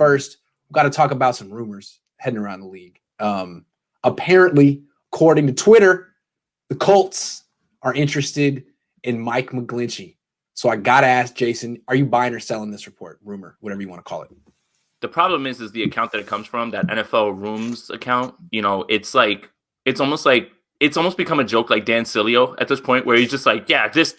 first, we've got to talk about some rumors heading around the league. Apparently, according to Twitter, the Colts are interested in Mike McGlinchey. So I got to ask Jason, are you buying or selling this report, rumor, whatever you want to call it? The problem is the account that it comes from, that NFL Rooms account. It's almost become a joke, like Dan Sileo at this point, where he's just like, yeah, this,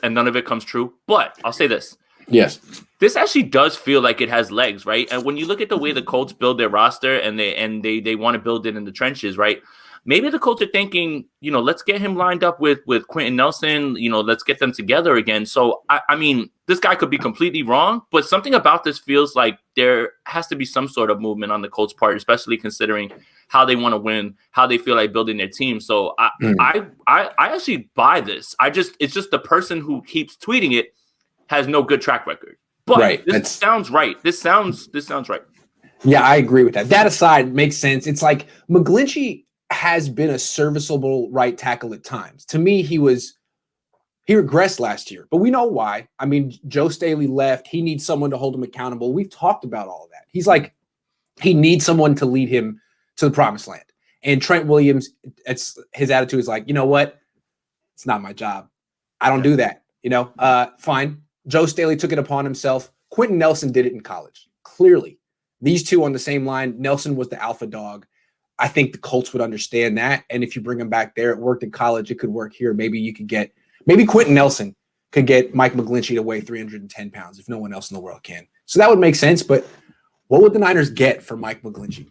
and none of it comes true. But I'll say this. Yes. This actually does feel like it has legs, right? And when you look at the way the Colts build their roster and they want to build it in the trenches, right? Maybe the Colts are thinking, let's get him lined up with Quentin Nelson, let's get them together again. So, I mean, this guy could be completely wrong, but something about this feels like there has to be some sort of movement on the Colts' part, especially considering how they want to win, how they feel like building their team. So I actually buy this. It's just the person who keeps tweeting it has no good track record. But right. This sounds right. This sounds right. Yeah, I agree with that. That aside, makes sense. It's like McGlinchey has been a serviceable right tackle at times. To me, he regressed last year, but we know why. I mean, Joe Staley left. He needs someone to hold him accountable. We've talked about all of that. He's like, he needs someone to lead him to the promised land. And Trent Williams, his attitude is like, you know what? It's not my job. I don't do that. Fine. Joe Staley took it upon himself. Quentin Nelson did it in college. Clearly, these two on the same line. Nelson was the alpha dog. I think the Colts would understand that. And if you bring him back there, it worked in college. It could work here. Maybe Quentin Nelson could get Mike McGlinchey to weigh 310 pounds if no one else in the world can. So that would make sense. But what would the Niners get for Mike McGlinchey?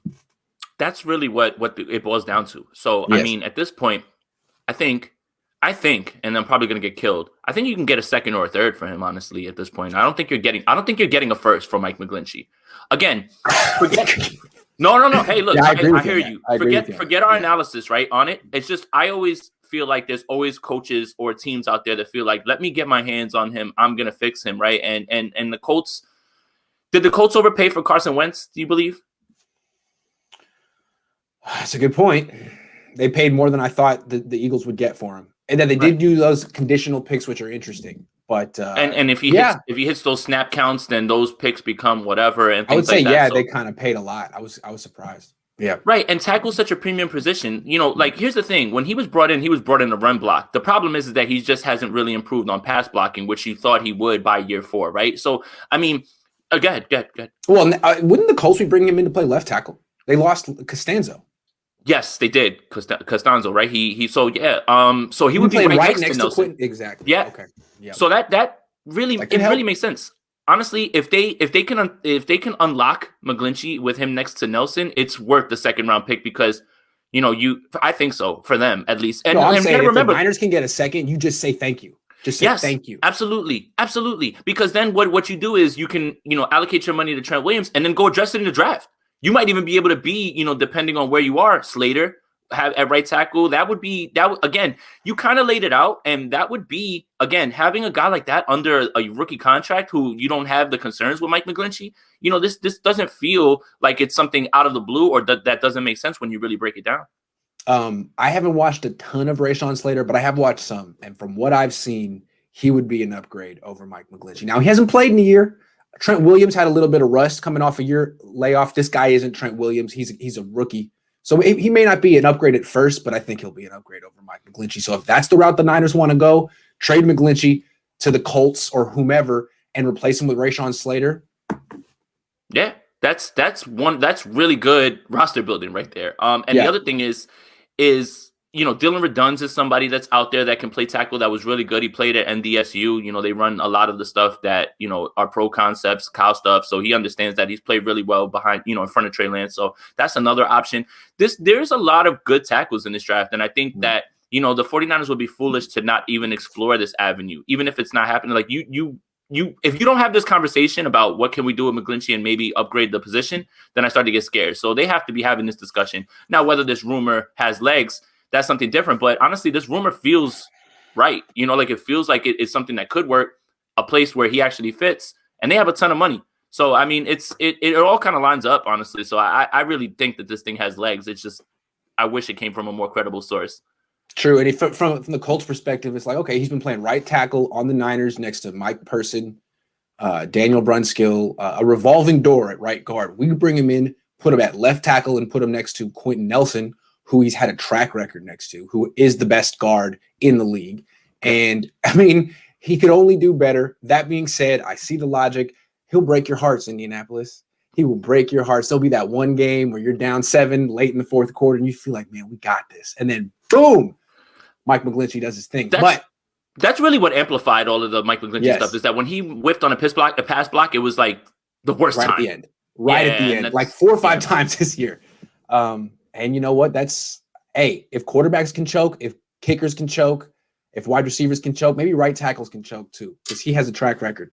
That's really what it boils down to. So, yes. I mean, at this point, I think, and I'm probably going to get killed. I think you can get a second or a third for him, honestly, at this point. I don't think you're getting a first for Mike McGlinchey. Again, No. Hey, look, yeah, I hear you. Forget our analysis, right, on it. It's just I always feel like there's always coaches or teams out there that feel like, let me get my hands on him. I'm going to fix him, right? And the Colts, did the Colts overpay for Carson Wentz, do you believe? That's a good point. They paid more than I thought the Eagles would get for him. And then they did do those conditional picks, which are interesting. But and if he hits those snap counts, then those picks become whatever. And things I would say, like that. They kind of paid a lot. I was surprised. Yeah, right. And tackle's such a premium position. Like here's the thing: when he was brought in to run block. The problem is that he just hasn't really improved on pass blocking, which you thought he would by year 4, right? So I mean, go ahead. Well, wouldn't the Colts be bringing him in to play left tackle? They lost Costanzo. Yes, they did. Costanzo, right? So he would be right next to Quentin. Exactly. Yeah. Okay. Yeah. So that really really makes sense. Honestly, if they can unlock McGlinchey with him next to Nelson, it's worth the second round pick because I think so for them at least. And, I'm saying if the Niners can get a second, you just say thank you. Just say thank you. Absolutely. Because then what you do is you can allocate your money to Trent Williams and then go address it in the draft. You might even be able to be, depending on where you are, Slater at right tackle. Again, you kind of laid it out. And that would be, again, having a guy like that under a rookie contract who you don't have the concerns with Mike McGlinchey. This doesn't feel like it's something out of the blue or that doesn't make sense when you really break it down. I haven't watched a ton of Rashawn Slater, but I have watched some. And from what I've seen, he would be an upgrade over Mike McGlinchey. Now, he hasn't played in a year. Trent Williams had a little bit of rust coming off a year layoff. This guy isn't Trent Williams. He's a rookie. So he may not be an upgrade at first, but I think he'll be an upgrade over Mike McGlinchey. So if that's the route the Niners want to go, trade McGlinchey to the Colts or whomever and replace him with Rashawn Slater. Yeah, that's really good roster building right there. The other thing is Dylan Redunz is somebody that's out there that can play tackle that was really good. He played at NDSU. They run a lot of the stuff that, are pro concepts, cow stuff. So he understands that. He's played really well behind, in front of Trey Lance. So that's another option. There's a lot of good tackles in this draft. And I think that, the 49ers would be foolish to not even explore this avenue, even if it's not happening. Like if you don't have this conversation about what can we do with McGlinchey and maybe upgrade the position, then I start to get scared. So they have to be having this discussion. Now, whether this rumor has legs, that's something different. But honestly, this rumor feels right. Like it feels like it's something that could work, a place where he actually fits, and they have a ton of money. So, I mean, it all kind of lines up, honestly. So I really think that this thing has legs. It's just, I wish it came from a more credible source. True. And from the Colts perspective, it's like, okay, he's been playing right tackle on the Niners next to Mike Person Daniel Brunskill, a revolving door at right guard. We bring him in, put him at left tackle, and put him next to Quentin Nelson, who he's had a track record next to, who is the best guard in the league. And I mean, he could only do better. That being said, I see the logic. He'll break your hearts, Indianapolis. He will break your hearts. There'll be that one game where you're down 7 late in the fourth quarter, and you feel like, man, we got this. And then, boom, Mike McGlinchey does his thing. That's really what amplified all of the Mike McGlinchey stuff, is that when he whiffed on a pass block, it was like the worst time. At the end. At the end. Like 4 or 5 times this year. And you know what? If quarterbacks can choke, if kickers can choke, if wide receivers can choke, maybe right tackles can choke too, because he has a track record.